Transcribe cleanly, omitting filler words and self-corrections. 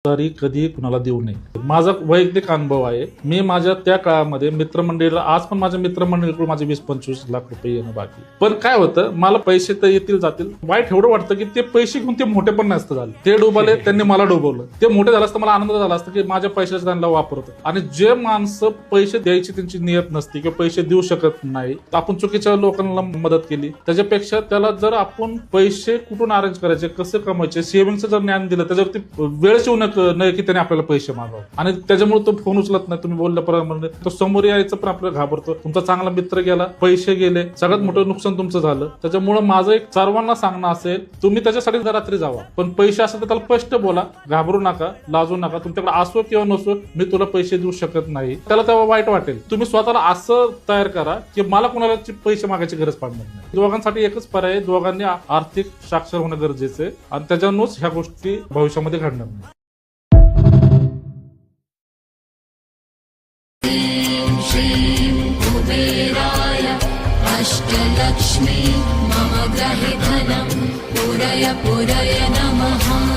तरी कधी कुणाला देऊ नये. माझा वैयक्तिक अनुभव आहे. मी माझ्या त्या काळामध्ये मित्रमंडळीला, आज पण माझ्या मित्रमंडळीकडून माझे 20-25 लाख रुपये येणं बाकी. पण काय होतं, मला पैसे तर येतील जातील, वाईट एवढं वाटतं की ते पैसे घेऊन ते मोठे पण नसतं झाले. ते डुबाले, त्यांनी मला डुबवलं. ते मोठे झालं असतं, मला आनंद झाला असतं की माझ्या पैशाचा त्यांना वापरतो. आणि जे माणसं पैसे द्यायची त्यांची नियत नसते किंवा पैसे देऊ शकत नाही, आपण चुकीच्या लोकांना मदत केली. त्याच्यापेक्षा त्याला जर आपण पैसे कुठून अरेंज करायचे, कसे कमवायचे, सेव्हिंगचं जर ज्ञान दिलं, त्याच्यावरती वेळच येऊ नाही की त्याने आपल्याला पैसे मागावे. आणि त्याच्यामुळे तो फोन उचलत नाही. तुम्ही बोलल्याप्रमाणे तो समोर यायचं पण आपल्याला घाबरतो. तुमचा चांगला मित्र गेला, पैसे गेले, सगळ्यात मोठं नुकसान तुमचं झालं. त्याच्यामुळे माझं एक सर्वांना सांगणं असेल, तुम्ही त्याच्यासाठी रात्री जावा, पण पैसे असेल तर त्याला स्पष्ट बोला, घाबरू नका, लाजू नका. तुमच्याकडे असो किंवा नसो, मी तुला पैसे देऊ शकत नाही, त्याला तेव्हा वाईट वाटेल. तुम्ही स्वतःला असं तयार करा की मला कुणाला पैसे मागायची गरज पडणार नाही. दोघांसाठी एकच पर्याय आहे, दोघांनी आर्थिक साक्षर होणं गरजेचं आहे आणि त्याच्यानुच ह्या गोष्टी भविष्यामध्ये घडणार नाही. श्रीं कुबेराय अष्टलक्ष्मी मम ग्रहे धनं पुरय पुरय नमः।